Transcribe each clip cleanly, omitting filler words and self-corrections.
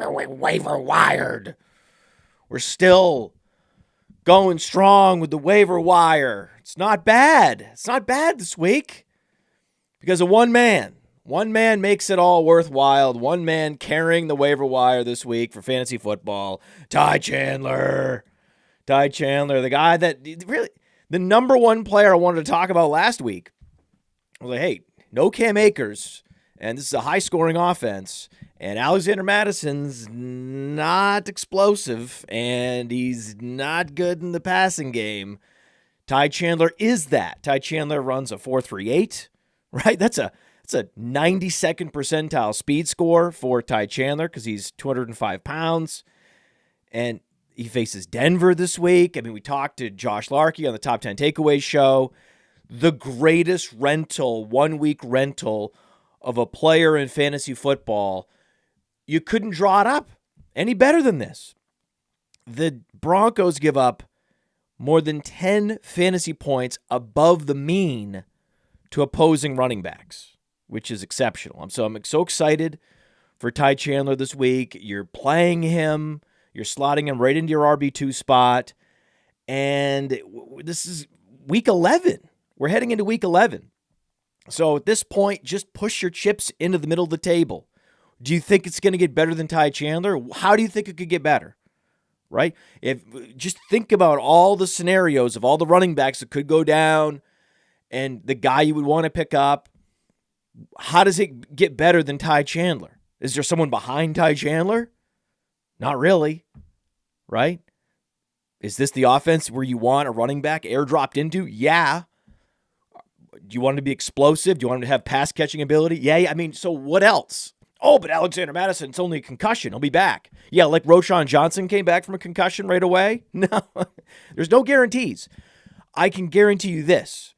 Waiver Wired. We're still going strong with the waiver wire. It's not bad. It's not bad this week because of one man. One man makes it all worthwhile. One man carrying the waiver wire this week for fantasy football. Ty Chandler. Ty Chandler, the guy that really, the number one player I wanted to talk about last week. I was like, hey, no Cam Akers, and this is a high-scoring offense, and Alexander Madison's not explosive, and he's not good in the passing game. Ty Chandler is that. Ty Chandler runs a 4.38, right? That's a 92nd percentile speed score for Ty Chandler because he's 205 pounds, and he faces Denver this week. I mean, we talked to Josh Larkey on the Top 10 Takeaways show. The greatest rental, 1 week rental of a player in fantasy football. You couldn't draw it up any better than this. The Broncos give up more than 10 fantasy points above the mean to opposing running backs, which is exceptional. I'm so excited for Ty Chandler this week. You're playing him. You're slotting him right into your RB2 spot. And this is week 11. We're heading into week 11. So at this point, just push your chips into the middle of the table. Do you think it's going to get better than Ty Chandler? How do you think it could get better? Right? Just think about all the scenarios of all the running backs that could go down and the guy you would want to pick up. How does it get better than Ty Chandler? Is there someone behind Ty Chandler? Not really, right? Is this the offense where you want a running back airdropped into? Yeah. Do you want him to be explosive? Do you want him to have pass catching ability? Yeah. I mean, so what else? Oh, but Alexander Madison, it's only a concussion. He'll be back. Yeah, like Rashod Johnson came back from a concussion right away? No, there's no guarantees. I can guarantee you this.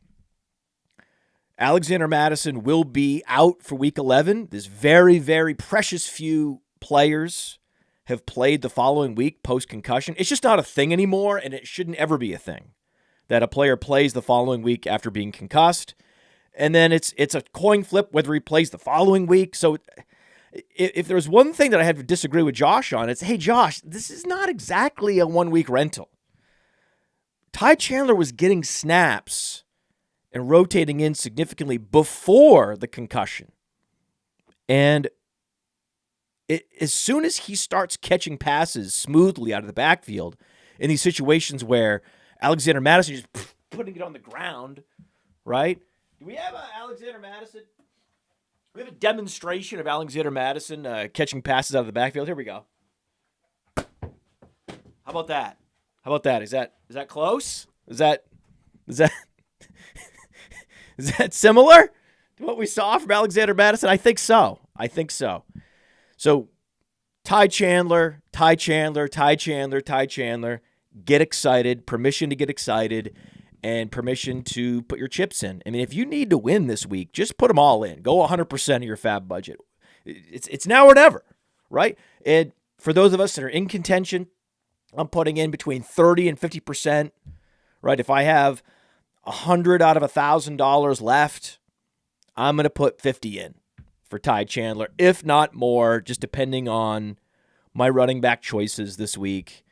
Alexander Madison will be out for week 11. There's very, very precious few players have played the following week post-concussion. It's just not a thing anymore, and it shouldn't ever be a thing that a player plays the following week after being concussed. And then it's a coin flip whether he plays the following week. So if there's one thing that I had to disagree with Josh on, it's, hey, Josh, this is not exactly a 1 week rental. Ty Chandler was getting snaps and rotating in significantly before the concussion. And as soon as he starts catching passes smoothly out of the backfield in these situations where Alexander Madison is just putting it on the ground, right? Do we have Alexander Madison? We have a demonstration of Alexander Madison catching passes out of the backfield. Here we go. How about that? Is that close? Is that is that similar to what we saw from Alexander Madison? I think so. So, Ty Chandler, get excited, permission to get excited, and permission to put your chips in. I mean, if you need to win this week, just put them all in. Go 100% of your FAAB budget. It's now or never, right? And for those of us that are in contention, I'm putting in between 30 and 50%, right? If I have $100 out of $1,000 left, I'm going to put 50 in for Ty Chandler, if not more, just depending on my running back choices this week.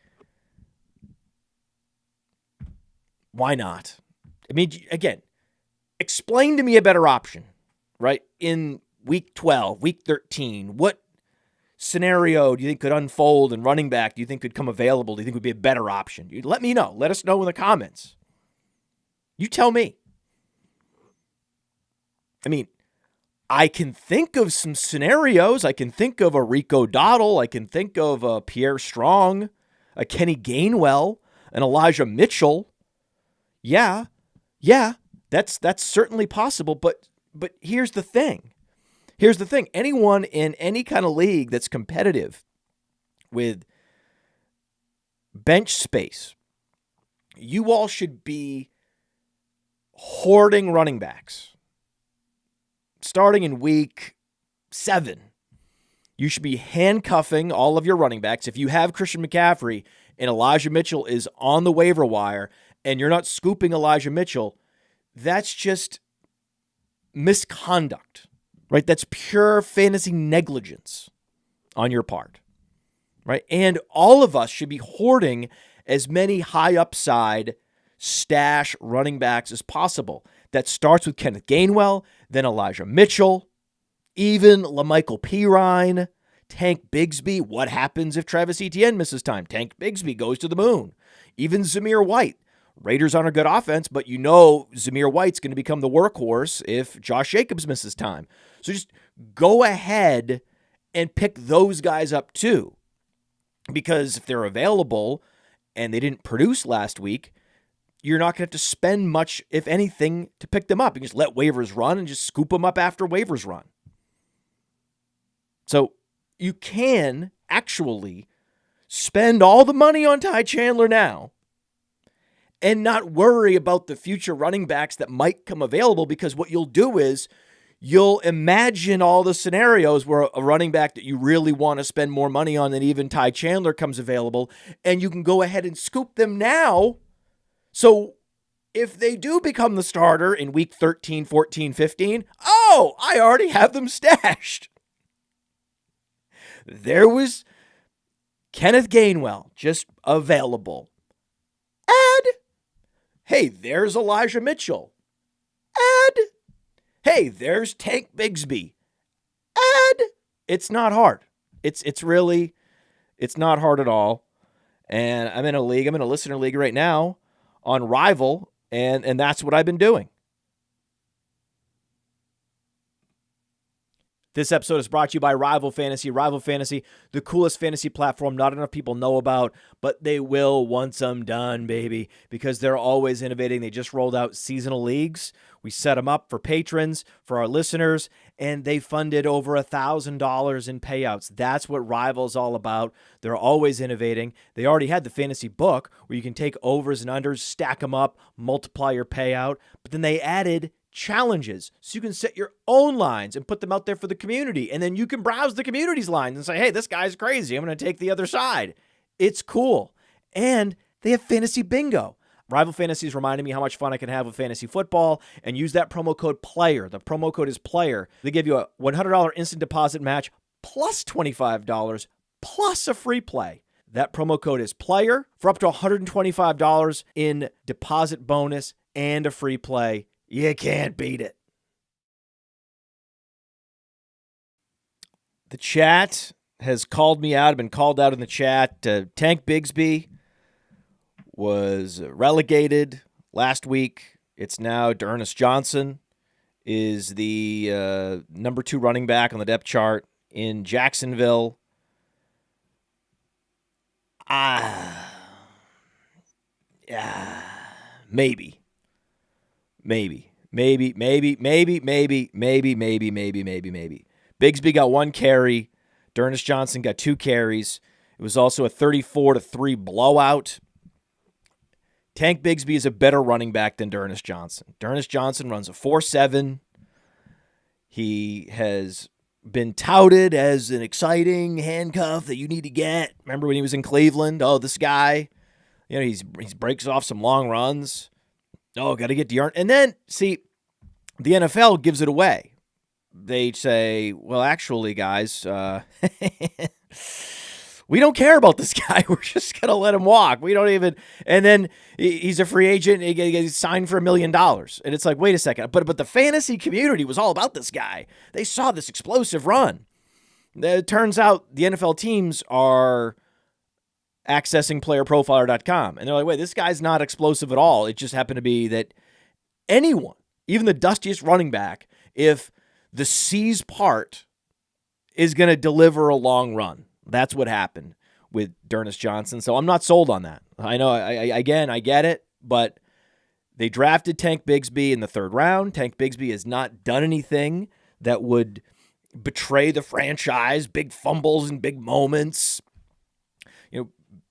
Why not? I mean, again, explain to me a better option, right? In week 12, week 13, what scenario do you think could unfold and running back do you think could come available? Do you think would be a better option? Let me know. Let us know in the comments. You tell me. I mean, I can think of some scenarios. I can think of a Rico Dowdle. I can think of a Pierre Strong, a Kenny Gainwell, an Elijah Mitchell. Yeah, that's certainly possible. But here's the thing. Anyone in any kind of league that's competitive with bench space, you all should be hoarding running backs. Starting in week 7, you should be handcuffing all of your running backs. If you have Christian McCaffrey and Elijah Mitchell is on the waiver wire and you're not scooping Elijah Mitchell, that's just misconduct, right? That's pure fantasy negligence on your part. right? And all of us should be hoarding as many high upside stash running backs as possible. That starts with Kenneth Gainwell, then Elijah Mitchell, even LaMichael Pirine, Tank Bigsby. What happens if Travis Etienne misses time? Tank Bigsby goes to the moon. Even Zamir White. Raiders aren't a good offense, but you know Zamir White's going to become the workhorse if Josh Jacobs misses time. So just go ahead and pick those guys up too. Because if they're available and they didn't produce last week, you're not going to have to spend much, if anything, to pick them up. You can just let waivers run and just scoop them up after waivers run. So you can actually spend all the money on Ty Chandler now and not worry about the future running backs that might come available, because what you'll do is you'll imagine all the scenarios where a running back that you really want to spend more money on than even Ty Chandler comes available, and you can go ahead and scoop them now. So if they do become the starter in week 13, 14, 15, oh, I already have them stashed. There was Kenneth Gainwell just available. Add. Hey, there's Elijah Mitchell. Add. Hey, there's Tank Bigsby. Add. It's not hard. It's not hard at all. And I'm in a listener league right now on Rival, and that's what I've been doing. This episode is brought to you by Rival Fantasy. Rival Fantasy, the coolest fantasy platform not enough people know about, but they will once I'm done, baby, because they're always innovating. They just rolled out seasonal leagues. We set them up for patrons, for our listeners, and they funded over $1,000 in payouts. That's what Rival's all about. They're always innovating. They already had the fantasy book where you can take overs and unders, stack them up, multiply your payout, but then they added challenges so you can set your own lines and put them out there for the community, and then you can browse the community's lines and say, hey, this guy's crazy, I'm going to take the other side. It's cool. And they have fantasy bingo. Rival Fantasy is reminding me how much fun I can have with fantasy football, and use that promo code PLAYER. The promo code is PLAYER. They give you a $100 instant deposit match plus $25 plus a free play. That promo code is PLAYER for up to $125 in deposit bonus and a free play. You can't beat it. The chat has called me out. I've been called out in the chat. Tank Bigsby was relegated last week. It's now D'Ernest Johnson is the number 2 running back on the depth chart in Jacksonville. Maybe. Bigsby got 1 carry. D'Ernest Johnson got 2 carries. It was also a 34-3 blowout. Tank Bigsby is a better running back than D'Ernest Johnson. D'Ernest Johnson runs a 4.7. He has been touted as an exciting handcuff that you need to get. Remember when he was in Cleveland? Oh, this guy, he breaks off some long runs. Oh, got to get D'Ernest. And then, see, the NFL gives it away. They say, well, actually, guys, we don't care about this guy. We're just going to let him walk. We don't even. And then he's a free agent. He gets signed for $1 million. And it's like, wait a second. But the fantasy community was all about this guy. They saw this explosive run. It turns out the NFL teams are accessing PlayerProfiler.com. And they're like, wait, this guy's not explosive at all. It just happened to be that anyone, even the dustiest running back, if the C's part, is going to deliver a long run. That's what happened with D'Ernest Johnson. So I'm not sold on that. I know, I get it, but they drafted Tank Bigsby in the 3rd round. Tank Bigsby has not done anything that would betray the franchise. Big fumbles and big moments.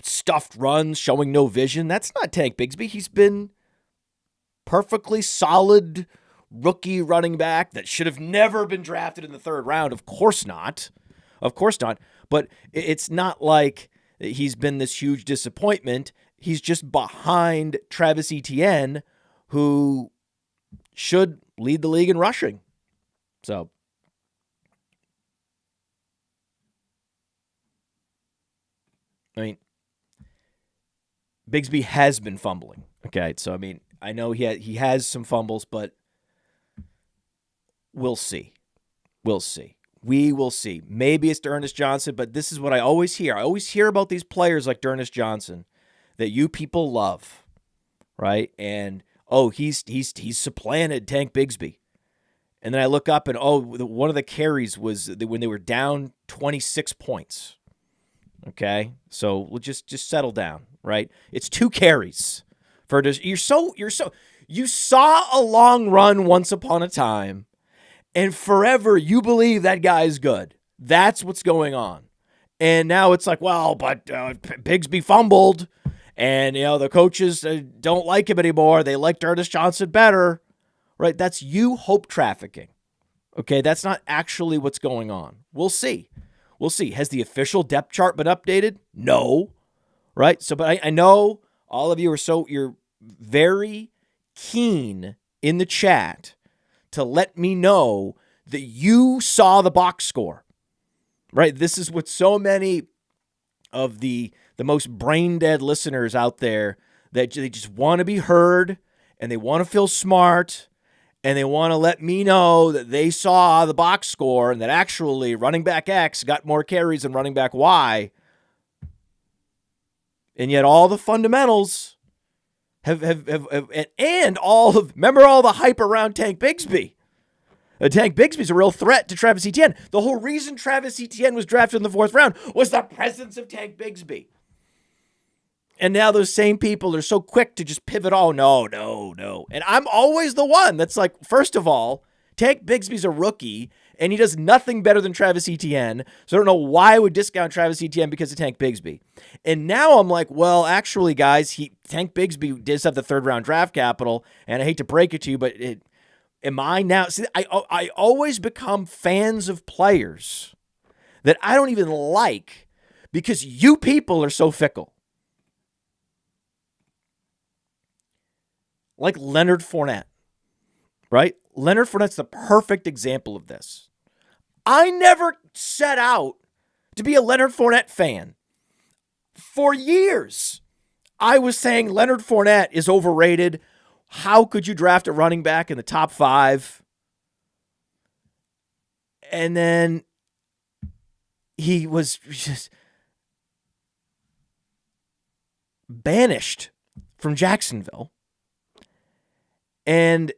Stuffed runs, showing no vision. That's not Tank Bigsby. He's been perfectly solid rookie running back that should have never been drafted in the 3rd round. Of course not. But it's not like he's been this huge disappointment. He's just behind Travis Etienne, who should lead the league in rushing. So I mean, Bigsby has been fumbling. Okay, so I mean, I know he has some fumbles, but we'll see. We'll see. We will see. Maybe it's D'Ernest Johnson, but this is what I always hear. I always hear about these players like D'Ernest Johnson that you people love, right? And he's supplanted Tank Bigsby. And then I look up and one of the carries was when they were down 26 points. Okay, so we'll just settle down, right? It's 2 carries for you saw a long run once upon a time, and forever you believe that guy is good. That's what's going on, and now it's like, well, but Bigsby fumbled, and the coaches don't like him anymore. They liked Ernest Johnson better, right? That's you hope trafficking. Okay, that's not actually what's going on. We'll see. We'll see. Has the official depth chart been updated? No. Right? So, but I know all of you you're very keen in the chat to let me know that you saw the box score. Right? This is what so many of the most brain dead listeners out there, that they just want to be heard and they want to feel smart. And they want to let me know that they saw the box score and that actually running back X got more carries than running back Y. And yet all the fundamentals remember all the hype around Tank Bigsby. Tank Bigsby's a real threat to Travis Etienne. The whole reason Travis Etienne was drafted in the 4th round was the presence of Tank Bigsby. And now those same people are so quick to just pivot. Oh, no. And I'm always the one that's like, first of all, Tank Bigsby's a rookie, and he does nothing better than Travis Etienne. So I don't know why I would discount Travis Etienne because of Tank Bigsby. And now I'm like, well, actually, guys, Tank Bigsby does have the 3rd-round draft capital, and I hate to break it to you, but am I now? See, I always become fans of players that I don't even like because you people are so fickle. Like Leonard Fournette, right? Leonard Fournette's the perfect example of this. I never set out to be a Leonard Fournette fan. For years, I was saying Leonard Fournette is overrated. How could you draft a running back in the top 5? And then he was just banished from Jacksonville. And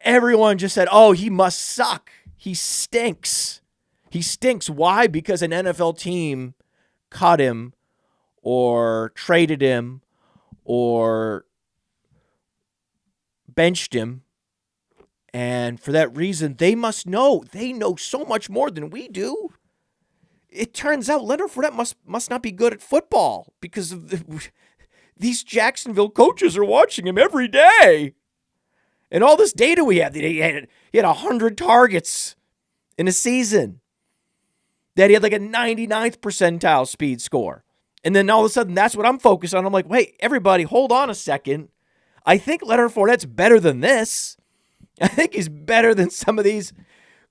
everyone just said, oh, he must suck. He stinks. He stinks. Why? Because an NFL team cut him or traded him or benched him. And for that reason, they must know. They know so much more than we do. It turns out Leonard Fournette must not be good at football because of these Jacksonville coaches are watching him every day. And all this data we have, he had 100 targets in a season. That he had like a 99th percentile speed score. And then all of a sudden, that's what I'm focused on. I'm like, wait, everybody, hold on a second. I think Leonard Fournette's better than this. I think he's better than some of these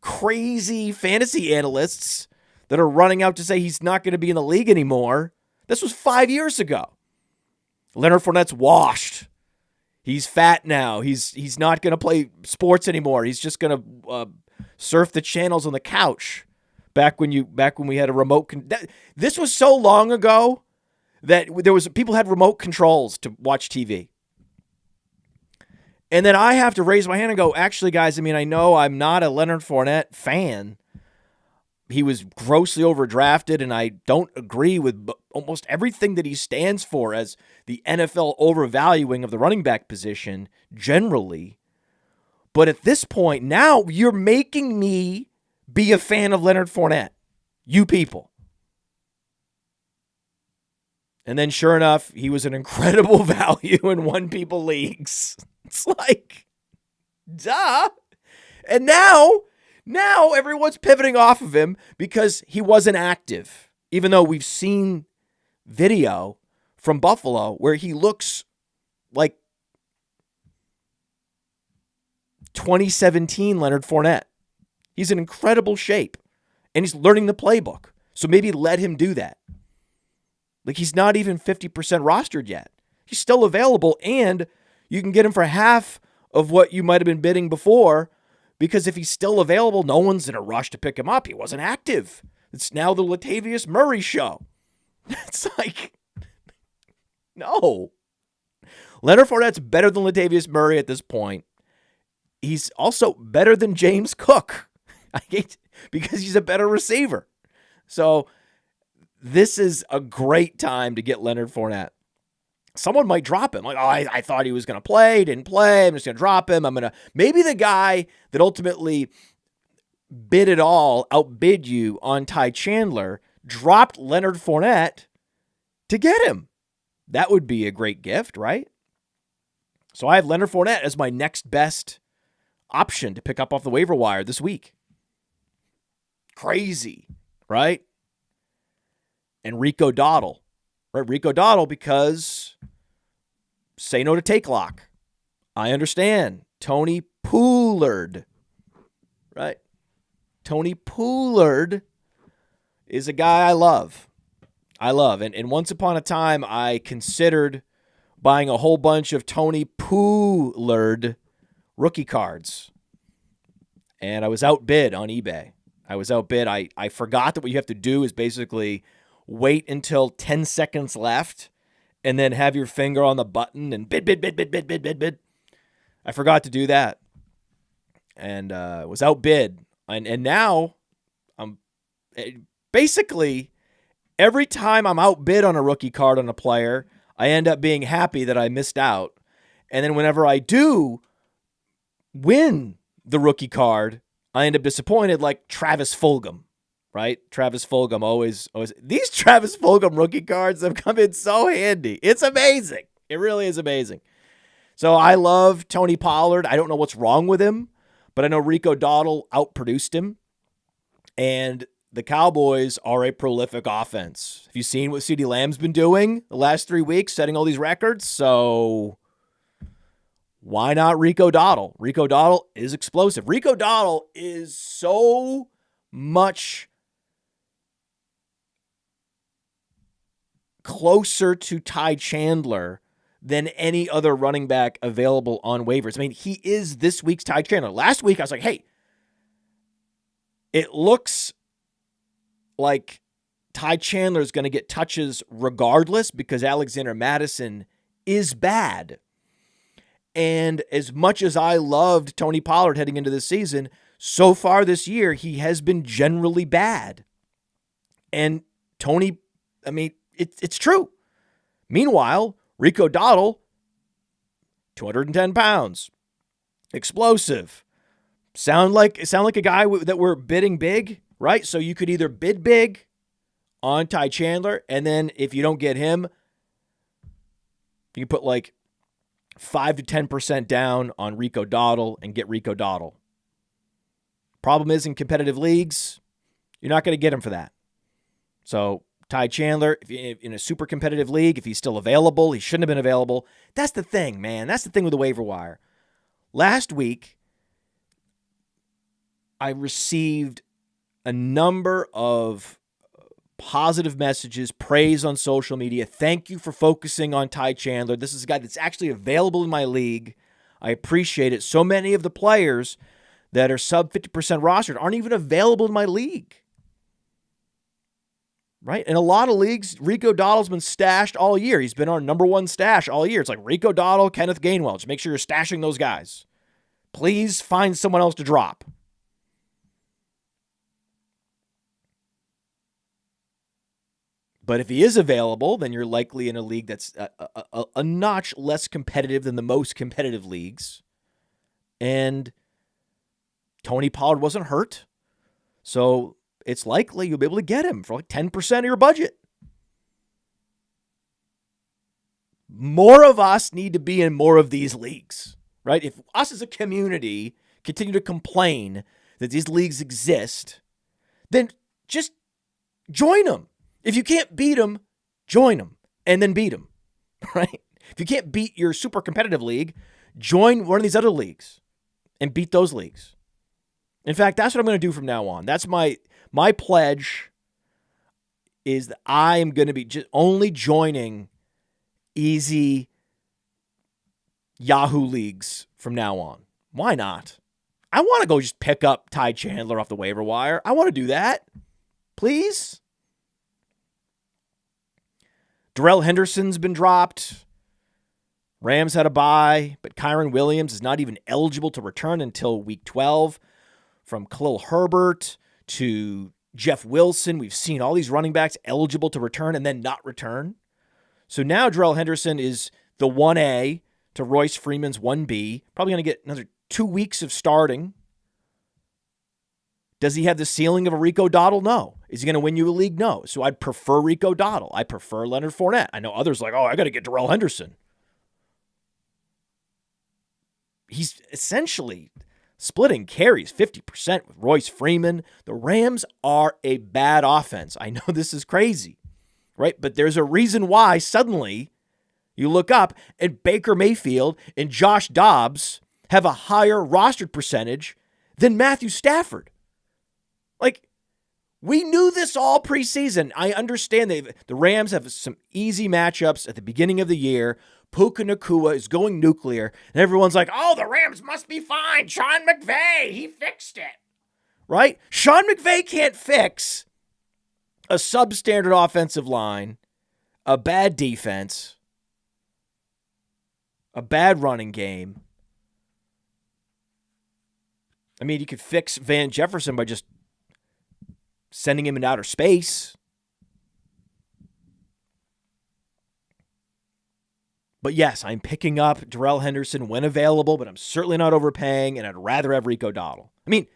crazy fantasy analysts that are running out to say he's not going to be in the league anymore. This was 5 years ago. Leonard Fournette's washed. He's fat now. He's not going to play sports anymore. He's just going to surf the channels on the couch. Back when we had a remote. This was so long ago that people had remote controls to watch TV. And then I have to raise my hand and go, actually, guys, I mean, I know I'm not a Leonard Fournette fan. He was grossly overdrafted, and I don't agree with almost everything that he stands for as the NFL overvaluing of the running back position generally. But at this point, now you're making me be a fan of Leonard Fournette. You people. And then sure enough, he was an incredible value in one people leagues. It's like, duh. And now everyone's pivoting off of him because he wasn't active. Even though we've seen video from Buffalo where he looks like 2017 Leonard Fournette. He's in incredible shape, and he's learning the playbook. So maybe let him do that. Like, he's not even 50% rostered yet. He's still available, and you can get him for half of what you might have been bidding before, because if he's still available, no one's in a rush to pick him up. He wasn't active. It's now the Latavius Murray show. It's like, no. Leonard Fournette's better than Latavius Murray at this point. He's also better than James Cook. Because he's a better receiver. So this is a great time to get Leonard Fournette. Someone might drop him. Like, I thought he was going to play, didn't play. I'm just going to drop him. Maybe the guy that ultimately bid it all, outbid you on Ty Chandler, dropped Leonard Fournette to get him. That would be a great gift, right? So I have Leonard Fournette as my next best option to pick up off the waiver wire this week. Crazy, right? And Rico Dowdle. Right, Rico Dowdle, because say no to take lock. I understand. Tony Poooollard. Right? Tony Poooollard is a guy I love. And once upon a time, I considered buying a whole bunch of Tony Poooollard rookie cards. And I was outbid on eBay. I forgot that what you have to do is basically wait until 10 seconds left and then have your finger on the button and bid. I forgot to do that. And was outbid. And now I'm basically every time I'm outbid on a rookie card on a player, I end up being happy that I missed out. And then whenever I do win the rookie card, I end up disappointed, like Travis Fulgham, right? Travis Fulgham always. These Travis Fulgham rookie cards have come in so handy. It's amazing. It really is amazing. So I love Tony Pollard. I don't know what's wrong with him, but I know Rico Dowdle outproduced him. And the Cowboys are a prolific offense. Have you seen what CeeDee Lamb's been doing the last 3 weeks, setting all these records? So why not Rico Dowdle? Rico Dowdle is explosive. Rico Dowdle is so much closer to Ty Chandler than any other running back available on waivers. I mean, he is this week's Ty Chandler. Last week, I was like, hey, it looks like Ty Chandler is going to get touches regardless because Alexander Mattison is bad. And as much as I loved Tony Pollard heading into this season, so far this year, he has been generally bad. And Tony, I mean, it's true. Meanwhile, Rico Dowdle, 210 pounds, explosive. Sound like a guy that we're bidding big, right? So you could either bid big on Ty Chandler, and then if you don't get him, you can put like 5 to 10% down on Rico Dowdle and get Rico Dowdle. Problem is, in competitive leagues, you're not going to get him for that. So Ty Chandler, if in a super competitive league, if he's still available, he shouldn't have been available. That's the thing, man. That's the thing with the waiver wire. Last week, I received a number of positive messages, praise on social media. Thank you for focusing on Ty Chandler. This is a guy that's actually available in my league. I appreciate it. So many of the players that are sub 50% rostered aren't even available in my league. Right? In a lot of leagues, Rico Dowdle's been stashed all year. He's been our number one stash all year. It's like Rico Dowdle, Kenneth Gainwell. Just make sure you're stashing those guys. Please find someone else to drop. But if he is available, then you're likely in a league that's a notch less competitive than the most competitive leagues. And Tony Pollard wasn't hurt. So it's likely you'll be able to get him for like 10% of your budget. More of us need to be in more of these leagues, right? If us as a community continue to complain that these leagues exist, then just join them. If you can't beat them, join them and then beat them, right? If you can't beat your super competitive league, join one of these other leagues and beat those leagues. In fact, that's what I'm going to do from now on. That's my pledge is that I am going to be just only joining easy Yahoo leagues from now on. Why not? I want to go just pick up Ty Chandler off the waiver wire. I want to do that. Please. Darrell Henderson's been dropped. Rams had a bye, but Kyron Williams is not even eligible to return until week 12. From Khalil Herbert to Jeff Wilson, we've seen all these running backs eligible to return and then not return. So now Darrell Henderson is the 1A to Royce Freeman's 1B. Probably going to get another 2 weeks of starting. Does he have the ceiling of a Rico Dowdle? No. Is he going to win you a league? No. So I'd prefer Rico Dowdle. I prefer Leonard Fournette. I know others are like, I got to get Darrell Henderson. He's essentially splitting carries 50% with Royce Freeman. The Rams are a bad offense. I know this is crazy, right? But there's a reason why suddenly you look up and Baker Mayfield and Josh Dobbs have a higher rostered percentage than Matthew Stafford. Like, we knew this all preseason. I understand the Rams have some easy matchups at the beginning of the year. Puka Nacua is going nuclear, and everyone's like, the Rams must be fine. Sean McVay, he fixed it. Right? Sean McVay can't fix a substandard offensive line, a bad defense, a bad running game. I mean, you could fix Van Jefferson by just sending him into outer space. But yes, I'm picking up Darrell Henderson when available, but I'm certainly not overpaying, and I'd rather have Rico Dowdle. I mean,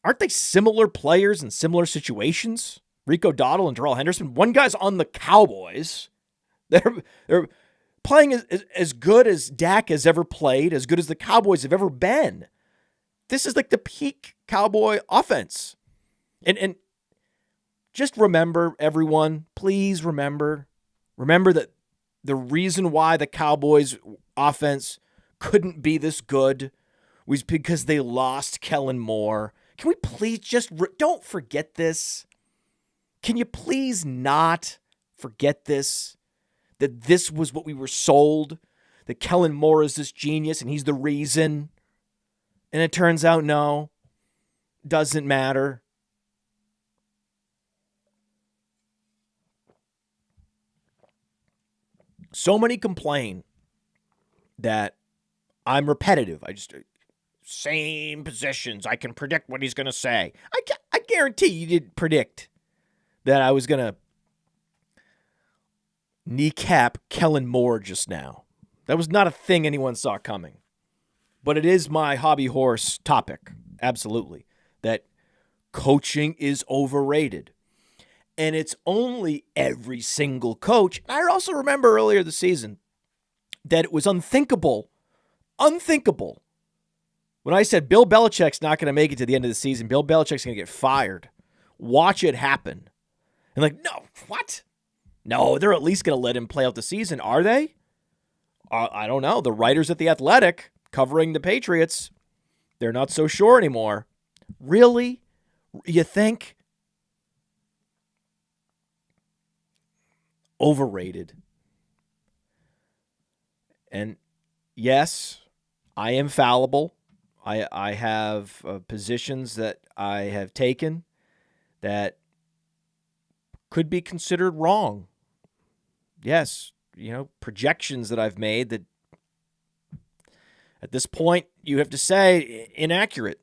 aren't they similar players in similar situations? Rico Dowdle and Darrell Henderson. One guy's on the Cowboys. They're playing as good as Dak has ever played, as good as the Cowboys have ever been. This is like the peak Cowboy offense. And just remember, everyone, please remember that the reason why the Cowboys offense couldn't be this good was because they lost Kellen Moore. Can we please just don't forget this? Can you please not forget this? That this was what we were sold? That Kellen Moore is this genius and he's the reason? And it turns out, no, doesn't matter. So many complain that I'm repetitive. Same positions. I can predict what he's going to say. I guarantee you didn't predict that I was going to kneecap Kellen Moore just now. That was not a thing anyone saw coming. But it is my hobby horse topic. Absolutely. That coaching is overrated. And it's only every single coach. I also remember earlier this season that it was unthinkable when I said Bill Belichick's not going to make it to the end of the season. Bill Belichick's going to get fired. Watch it happen. And like, no, what? No, they're at least going to let him play out the season. Are they? I don't know. The writers at The Athletic covering the Patriots, they're not so sure anymore. Really? You think? Overrated. And yes, I am fallible. I have positions that I have taken that could be considered wrong. Yes, projections that I've made that at this point you have to say inaccurate.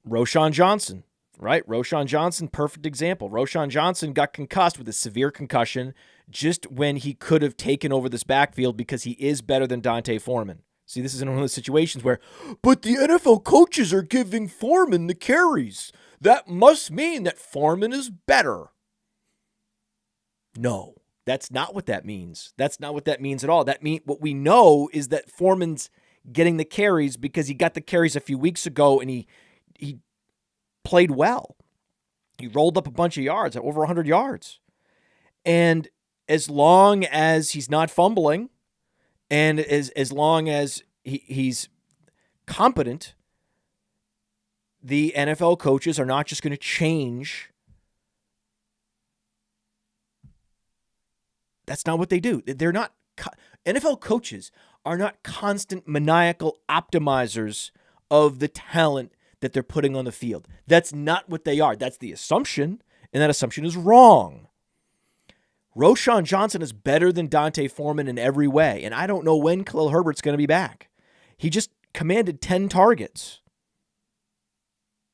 Roshan Johnson. Right? Roshan Johnson, perfect example. Roshan Johnson got concussed with a severe concussion just when he could have taken over this backfield because he is better than Dante Foreman. See, this is in one of those situations where, but the NFL coaches are giving Foreman the carries. That must mean that Foreman is better. No, that's not what that means. That's not what that means at all. What we know is that Foreman's getting the carries because he got the carries a few weeks ago and he played well. He rolled up a bunch of yards, over 100 yards. And as long as he's not fumbling and as long as he's competent, the NFL coaches are not just going to change. That's not what they do. They're not. NFL coaches are not constant maniacal optimizers of the talent that they're putting on the field. That's not what they are. That's the assumption, and that assumption is wrong. Rashod Johnson is better than D'Onta Foreman in every way, and I don't know when Khalil Herbert's going to be back. He just commanded 10 targets.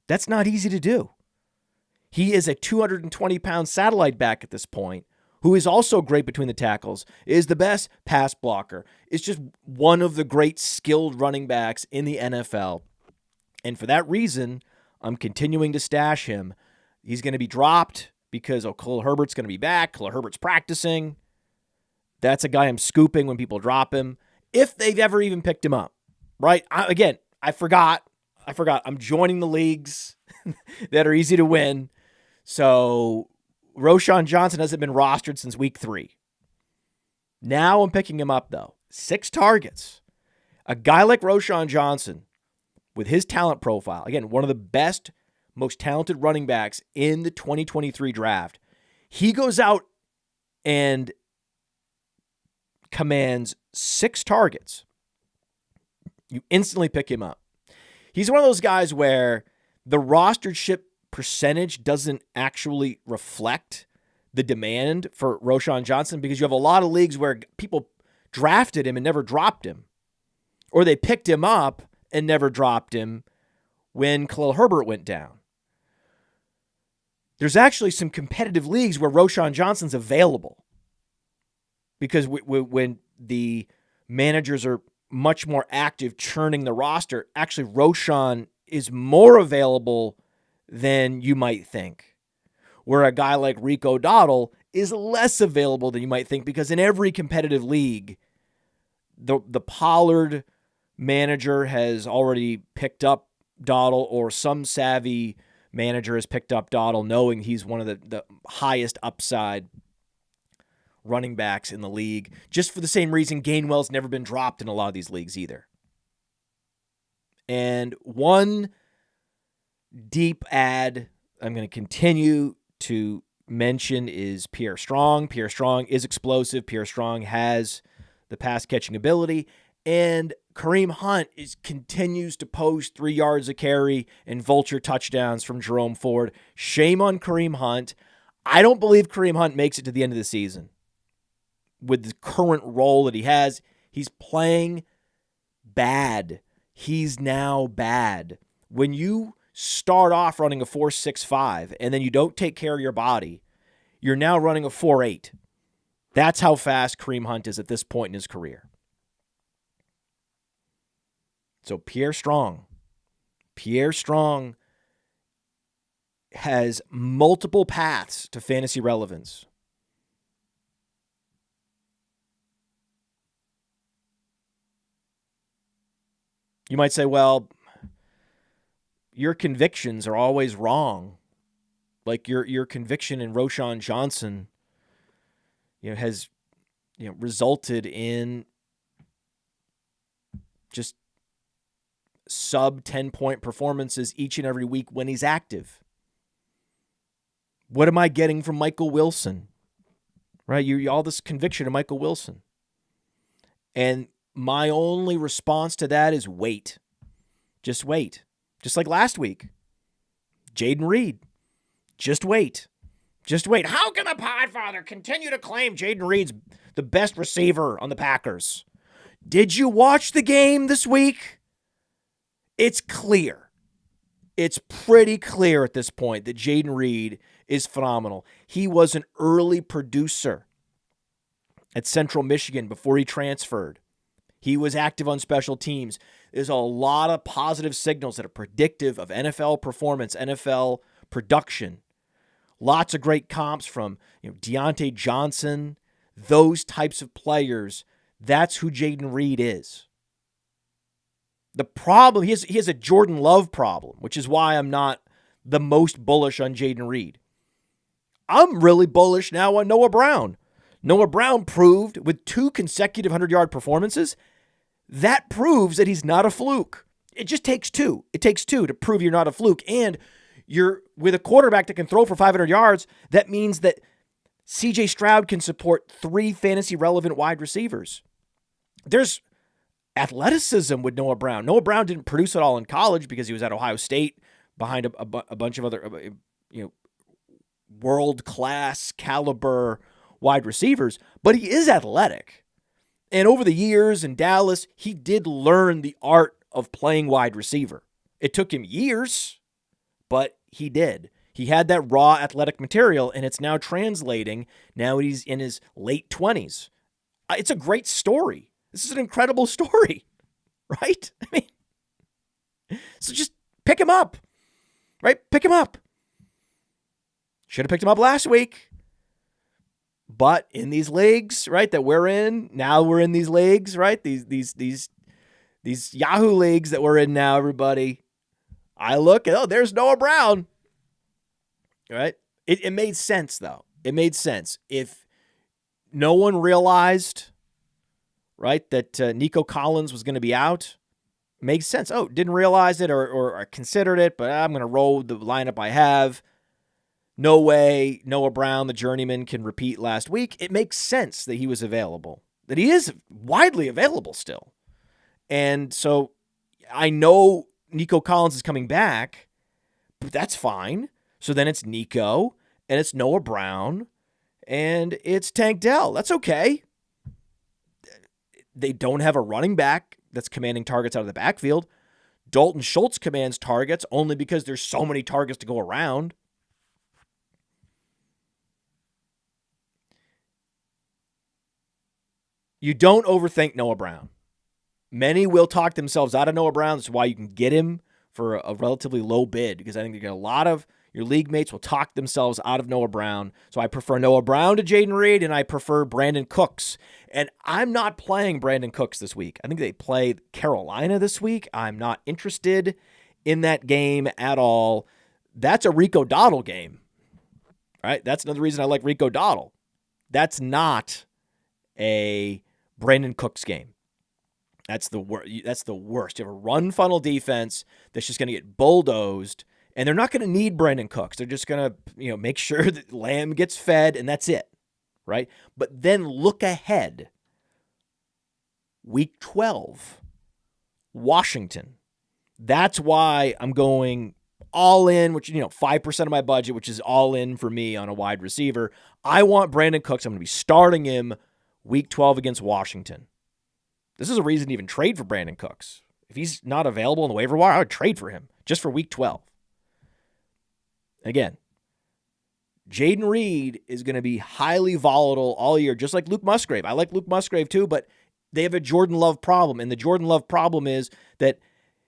That's not easy to do. He is a 220-pound satellite back at this point, who is also great between the tackles, is the best pass blocker, is just one of the great skilled running backs in the NFL. And for that reason, I'm continuing to stash him. He's going to be dropped because Khalil Herbert's going to be back. Khalil Herbert's practicing. That's a guy I'm scooping when people drop him, if they've ever even picked him up, right? I forgot. I'm joining the leagues that are easy to win. So Rashod Johnson hasn't been rostered since week 3. Now I'm picking him up, though. 6 targets. A guy like Rashod Johnson, with his talent profile, again, one of the best, most talented running backs in the 2023 draft, he goes out and commands 6 targets. You instantly pick him up. He's one of those guys where the rostership percentage doesn't actually reflect the demand for Rashod Johnson, because you have a lot of leagues where people drafted him and never dropped him, or they picked him up and never dropped him when Khalil Herbert went down. There's actually some competitive leagues where Rashod Johnson's available, because when the managers are much more active churning the roster, actually Rashod is more available than you might think, where a guy like Rico Dowdle is less available than you might think, because in every competitive league, the Poollard manager has already picked up Dowdle, or some savvy manager has picked up Dowdle, knowing he's one of the highest upside running backs in the league, just for the same reason Gainwell's never been dropped in a lot of these leagues either. And one deep ad I'm going to continue to mention is Pierre Strong. Pierre Strong is explosive. Pierre Strong has the pass catching ability. And Kareem Hunt continues to post 3 yards a carry and vulture touchdowns from Jerome Ford. Shame on Kareem Hunt. I don't believe Kareem Hunt makes it to the end of the season with the current role that he has. He's playing bad. He's now bad. When you start off running a 4.65 and then you don't take care of your body, you're now running a 4.8. That's how fast Kareem Hunt is at this point in his career. So Pierre Strong has multiple paths to fantasy relevance. You might say, well, your convictions are always wrong. Like your conviction in Rashod Johnson, has, resulted in just sub 10-point performances each and every week when he's active. What am I getting from Michael Wilson? Right? You all this conviction of Michael Wilson. And my only response to that is wait. Just wait. Just like last week. Jayden Reed. Just wait. Just wait. How can the Podfather continue to claim Jayden Reed's the best receiver on the Packers? Did you watch the game this week? It's clear. It's pretty clear at this point that Jayden Reed is phenomenal. He was an early producer at Central Michigan before he transferred. He was active on special teams. There's a lot of positive signals that are predictive of NFL performance, NFL production. Lots of great comps from Deontay Johnson, those types of players. That's who Jayden Reed is. The problem, he has a Jordan Love problem, which is why I'm not the most bullish on Jayden Reed. I'm really bullish now on Noah Brown. Noah Brown proved with 2 consecutive 100-yard performances, that proves that he's not a fluke. It just takes two. It takes two to prove you're not a fluke. And you're with a quarterback that can throw for 500 yards. That means that CJ Stroud can support 3 fantasy relevant wide receivers. There's athleticism with Noah Brown. Noah Brown didn't produce it all in college because he was at Ohio State behind a bunch of other, world-class caliber wide receivers, but he is athletic. And over the years in Dallas, he did learn the art of playing wide receiver. It took him years, but he did. He had that raw athletic material, and it's now translating. Now he's in his late 20s. It's a great story. This is an incredible story, right? I mean, so just pick him up, right? Pick him up. Should have picked him up last week. But in these leagues, right, that we're in, now we're in these leagues, right? These Yahoo leagues that we're in now, everybody. I look at, there's Noah Brown. Right? It made sense, though. It made sense. If no one realized, right, that Nico Collins was going to be out, it makes sense. Oh, didn't realize it or considered it, but I'm going to roll the lineup I have. No way Noah Brown, the journeyman, can repeat last week. It makes sense that he was available, that he is widely available still. And so I know Nico Collins is coming back, but that's fine. So then it's Nico, and it's Noah Brown, and it's Tank Dell. That's okay. They don't have a running back that's commanding targets out of the backfield. Dalton Schultz commands targets only because there's so many targets to go around. You don't overthink Noah Brown. Many will talk themselves out of Noah Brown. That's why you can get him for a relatively low bid, because I think you get a lot of your league mates will talk themselves out of Noah Brown. So I prefer Noah Brown to Jayden Reed, and I prefer Brandin Cooks. And I'm not playing Brandin Cooks this week. I think they play Carolina this week. I'm not interested in that game at all. That's a Rico Dowdle game, right? That's another reason I like Rico Dowdle. That's not a Brandin Cooks game. That's the worst. That's the worst. You have a run funnel defense that's just going to get bulldozed. And they're not going to need Brandin Cooks. They're just going to, make sure that Lamb gets fed, and that's it, right? But then look ahead. Week 12, Washington. That's why I'm going all in, which, 5% of my budget, which is all in for me on a wide receiver. I want Brandin Cooks. I'm going to be starting him week 12 against Washington. This is a reason to even trade for Brandin Cooks. If he's not available on the waiver wire, I would trade for him just for week 12. Again, Jayden Reed is going to be highly volatile all year, just like Luke Musgrave. I like Luke Musgrave too, but they have a Jordan Love problem. And the Jordan Love problem is that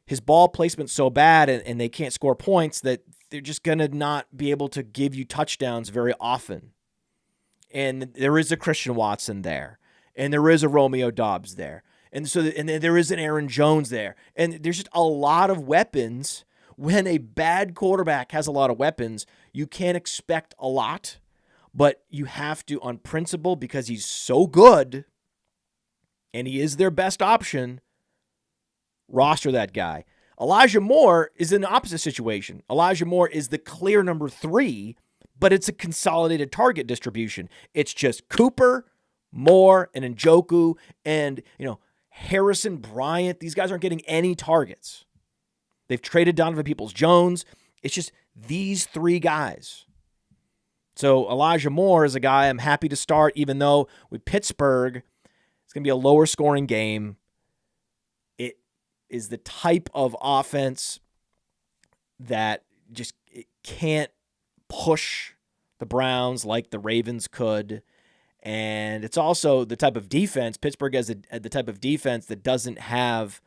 his ball placement's so bad and they can't score points that they're just going to not be able to give you touchdowns very often. And there is a Christian Watson there. And there is a Romeo Doubs there. And there is an Aaron Jones there. And there's just a lot of weapons. When a bad quarterback has a lot of weapons, you can't expect a lot, but you have to, on principle, because he's so good and he is their best option, roster that guy. Elijah Moore is in the opposite situation. Elijah Moore is the clear number 3, but it's a consolidated target distribution. It's just Cooper, Moore, and Njoku, and Harrison Bryant. These guys aren't getting any targets. They've traded Donovan Peoples-Jones. It's just these 3 guys. So Elijah Moore is a guy I'm happy to start, even though with Pittsburgh, it's going to be a lower scoring game. It is the type of offense that just it can't push the Browns like the Ravens could. And it's also the type of defense. Pittsburgh has the type of defense that doesn't have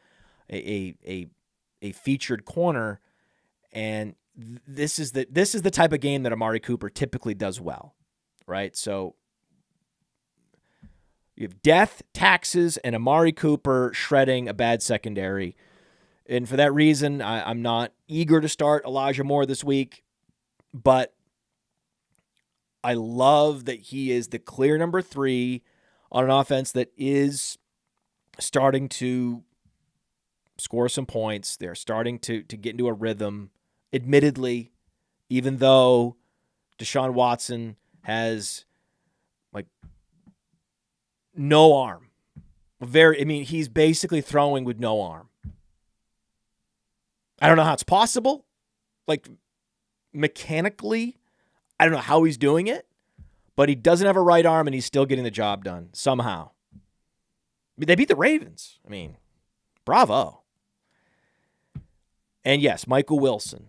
a featured corner, and this is the type of game that Amari Cooper typically does well, right? So you have death, taxes, and Amari Cooper shredding a bad secondary, and for that reason, I'm not eager to start Elijah Moore this week, but I love that he is the clear number 3 on an offense that is starting to score some points. They're starting to get into a rhythm. Admittedly, even though Deshaun Watson has like no arm. He's basically throwing with no arm. I don't know how it's possible. Like, mechanically, I don't know how he's doing it, but he doesn't have a right arm and he's still getting the job done somehow. They beat the Ravens. Bravo. And yes, Michael Wilson.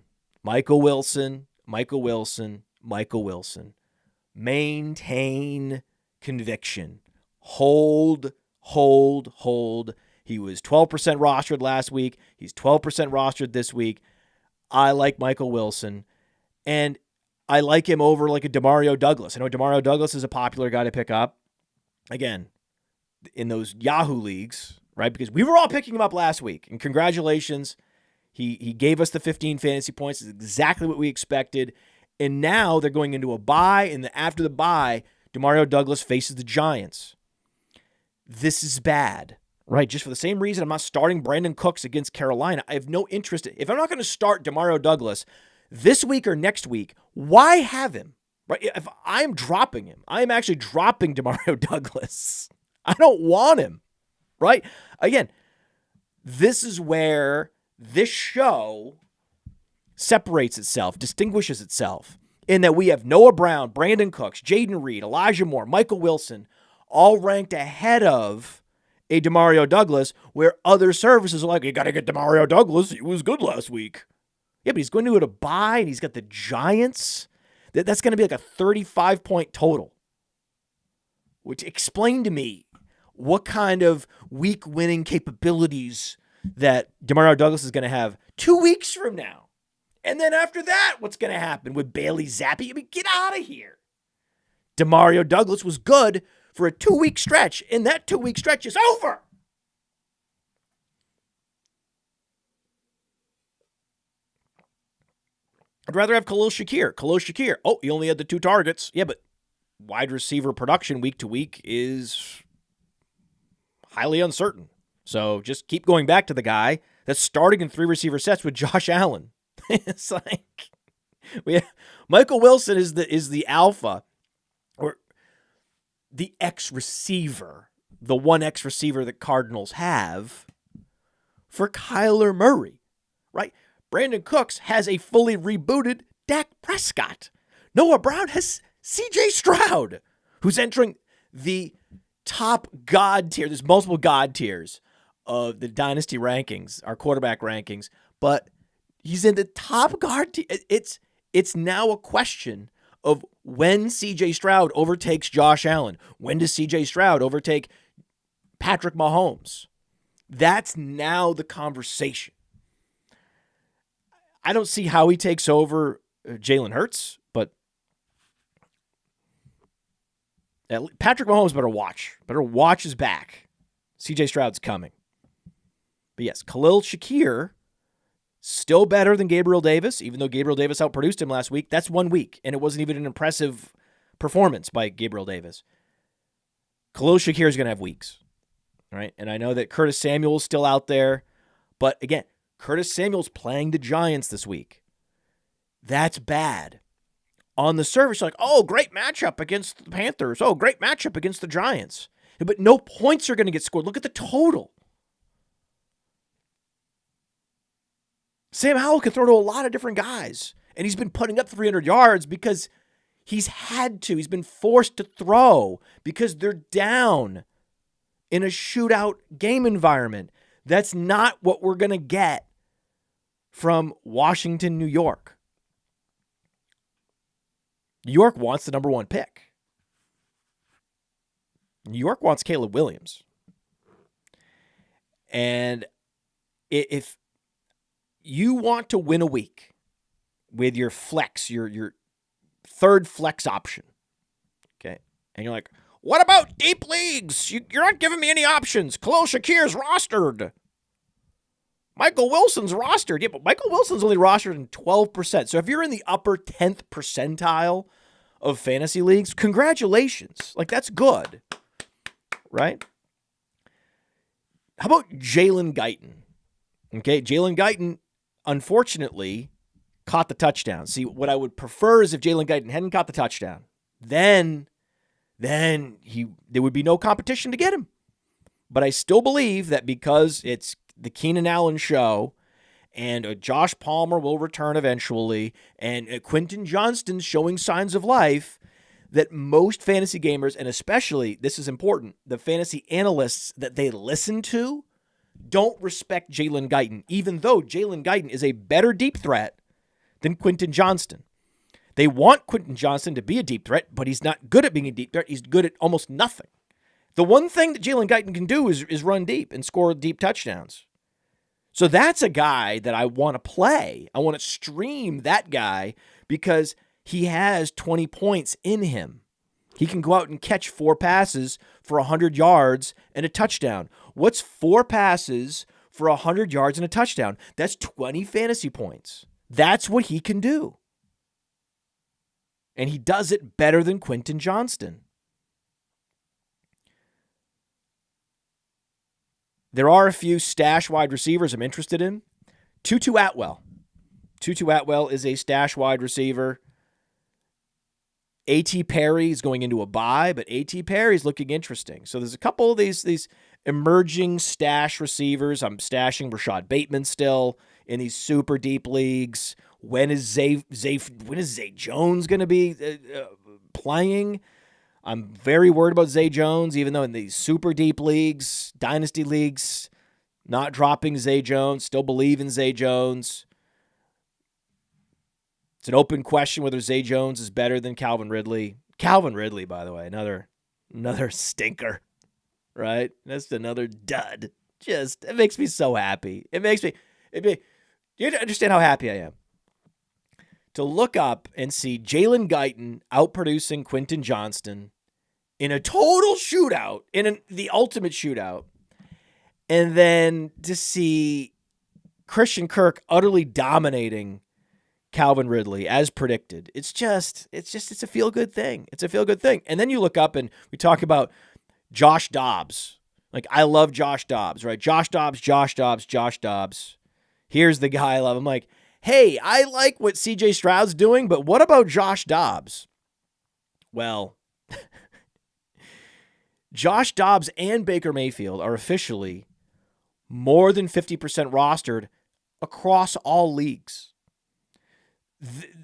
Maintain conviction. Hold. He was 12% rostered last week. He's 12% rostered this week. I like Michael Wilson. And I like him over like a Demario Douglas. I know Demario Douglas is a popular guy to pick up. Again, in those Yahoo leagues, right? Because we were all picking him up last week. And congratulations. He gave us the 15 fantasy points. It's exactly what we expected. And now they're going into a bye. And after the bye, Demario Douglas faces the Giants. This is bad, right? Just for the same reason I'm not starting Brandin Cooks against Carolina. I have no interest. If I'm not going to start Demario Douglas this week or next week, why have him? Right? If I'm dropping him, I am actually dropping Demario Douglas. I don't want him, right? Again, this is where this show separates itself, distinguishes itself, in that we have Noah Brown, Brandin Cooks, Jaden Reed, Elijah Moore, Michael Wilson, all ranked ahead of a Demario Douglas, where other services are like, you got to get Demario Douglas. He was good last week. Yeah, but he's going to go to bye, and he's got the Giants. That's going to be like a 35-point total. Which, explain to me what kind of week-winning capabilities that Demario Douglas is going to have 2 weeks from now. And then after that, what's going to happen with Bailey Zappi? Get out of here. Demario Douglas was good for a 2-week stretch, and that 2-week stretch is over. I'd rather have Khalil Shakir. Oh, he only had the 2 targets. Yeah, but wide receiver production week to week is highly uncertain. So just keep going back to the guy that's starting in 3 receiver sets with Josh Allen. It's like Michael Wilson is the alpha, or the X receiver, the one X receiver that Cardinals have for Kyler Murray, right? Brandin Cooks has a fully rebooted Dak Prescott. Noah Brown has CJ Stroud, who's entering the top god tier. There's multiple god tiers of the Dynasty rankings, our quarterback rankings, but he's in the top guard tier. It's now a question of when CJ Stroud overtakes Josh Allen. When does CJ Stroud overtake Patrick Mahomes? That's now the conversation. I don't see how he takes over Jalen Hurts, but Patrick Mahomes better watch. Better watch his back. CJ Stroud's coming. But yes, Khalil Shakir, still better than Gabriel Davis, even though Gabriel Davis outproduced him last week. That's 1 week, and it wasn't even an impressive performance by Gabriel Davis. Khalil Shakir is going to have weeks, right? And I know that Curtis Samuel is still out there, but again, Curtis Samuel's playing the Giants this week. That's bad. On the surface, like, oh, great matchup against the Panthers. Oh, great matchup against the Giants. But no points are going to get scored. Look at the total. Sam Howell can throw to a lot of different guys, and he's been putting up 300 yards because he's had to. He's been forced to throw because they're down in a shootout game environment. That's not what we're going to get from Washington, New York. New York wants the number 1 pick. New York wants Caleb Williams. And if you want to win a week with your flex, your third flex option, okay, and you're like, what about deep leagues? You're not giving me any options. Khalil Shakir's rostered. Michael Wilson's rostered. Yeah, but Michael Wilson's only rostered in 12%. So if you're in the upper 10th percentile of fantasy leagues, congratulations. Like, that's good, right? How about Jaylen Guyton? Okay, Jaylen Guyton, unfortunately, caught the touchdown. See, what I would prefer is if Jaylen Guyton hadn't caught the touchdown. Then there would be no competition to get him. But I still believe that because it's the Keenan Allen show, and Josh Palmer will return eventually, and Quentin Johnston's showing signs of life, that most fantasy gamers, and especially, this is important, the fantasy analysts that they listen to, don't respect Jaylen Guyton, even though Jaylen Guyton is a better deep threat than Quentin Johnston. They want Quentin Johnston to be a deep threat, but he's not good at being a deep threat. He's good at almost nothing. The one thing that Jaylen Guyton can do is run deep and score deep touchdowns. So that's a guy that I want to play. I want to stream that guy because he has 20 points in him. He can go out and catch 4 passes for 100 yards and a touchdown. What's 4 passes for 100 yards and a touchdown? That's 20 fantasy points. That's what he can do. And he does it better than Quentin Johnston. There are a few stash wide receivers I'm interested in. Tutu Atwell. Tutu Atwell is a stash wide receiver. A.T. Perry is going into a bye, but A.T. Perry is looking interesting. So there's a couple of these emerging stash receivers. I'm stashing Rashod Bateman still in these super deep leagues. When is Zay Jones going to be playing? I'm very worried about Zay Jones, even though in these super deep leagues, dynasty leagues, not dropping Zay Jones, still believe in Zay Jones. It's an open question whether Zay Jones is better than Calvin Ridley. Calvin Ridley, by the way, another stinker, right? That's another dud. It makes me so happy. You understand how happy I am to look up and see Jaylen Guyton outproducing Quentin Johnston in a total shootout, the ultimate shootout, and then to see Christian Kirk utterly dominating Calvin Ridley as predicted. It's a feel-good thing. It's a feel-good thing. And then you look up and we talk about Josh Dobbs. Like, I love Josh Dobbs, right? Josh Dobbs. Here's the guy I love. I'm like, hey, I like what CJ Stroud's doing, but what about Josh Dobbs? Well, Josh Dobbs and Baker Mayfield are officially more than 50% rostered across all leagues.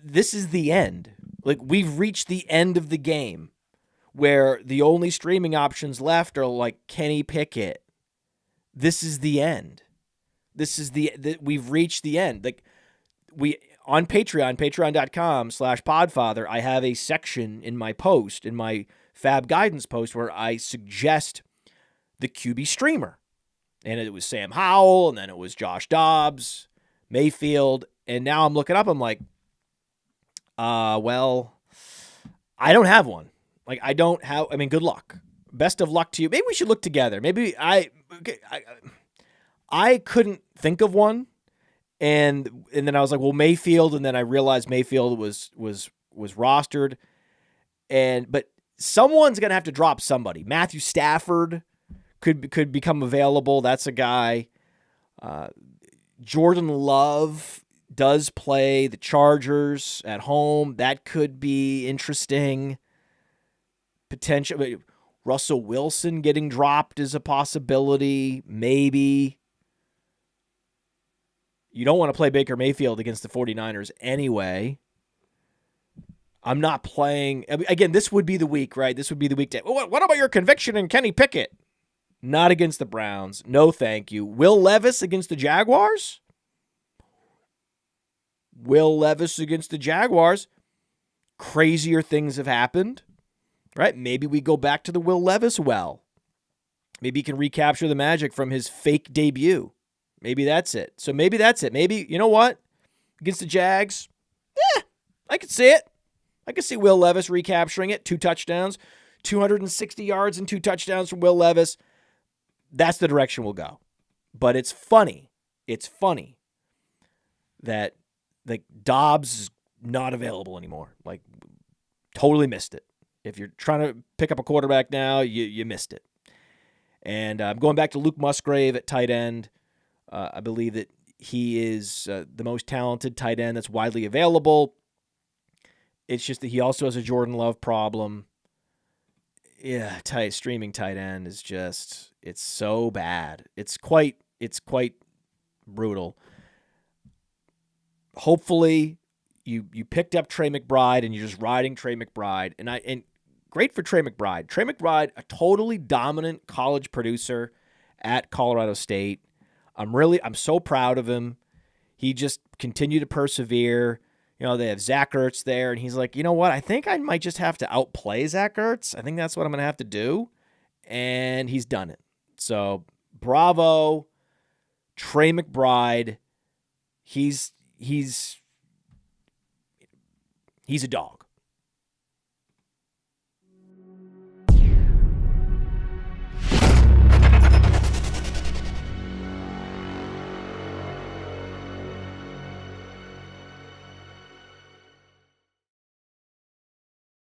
This is the end. Like, we've reached the end of the game where the only streaming options left are like Kenny Pickett. This is the end. We've reached the end. Like, on Patreon, patreon.com/podfather, I have a section in my post, in my FAAB guidance post, where I suggest the QB streamer. And it was Sam Howell, and then it was Josh Dobbs, Mayfield, and now I'm looking up, I'm like, well, I don't have one. Like, good luck. Best of luck to you. Maybe we should look together. Maybe I couldn't think of one. And then I was like, well, Mayfield, and then I realized Mayfield was rostered. But someone's going to have to drop somebody. Matthew Stafford could become available. That's a guy. Jordan Love does play the Chargers at home. That could be interesting. Potential. Russell Wilson getting dropped is a possibility. Maybe. You don't want to play Baker Mayfield against the 49ers anyway. I'm not playing. Again, this would be the week, right? This would be the week. What about your conviction in Kenny Pickett? Not against the Browns. No, thank you. Will Levis against the Jaguars? Will Levis against the Jaguars. Crazier things have happened, right? Maybe we go back to the Will Levis well. Maybe he can recapture the magic from his fake debut. Maybe that's it. So maybe that's it. Maybe, you know what? Against the Jags, I could see it. I could see Will Levis recapturing it. 2 touchdowns, 260 yards and 2 touchdowns from Will Levis. That's the direction we'll go. But it's funny. It's funny that like Dobbs is not available anymore. Like, totally missed it. If you're trying to pick up a quarterback now, you missed it. And I'm going back to Luke Musgrave at tight end. I believe that he is the most talented tight end that's widely available. It's just that he also has a Jordan Love problem. Yeah, streaming tight end is just, it's so bad. It's quite brutal. Hopefully you picked up Trey McBride and you're just riding Trey McBride. And great for Trey McBride. Trey McBride, a totally dominant college producer at Colorado State. I'm so proud of him. He just continued to persevere. You know, they have Zach Ertz there, and he's like, you know what? I think I might just have to outplay Zach Ertz. I think that's what I'm going to have to do. And he's done it. So, bravo, Trey McBride. He's a dog.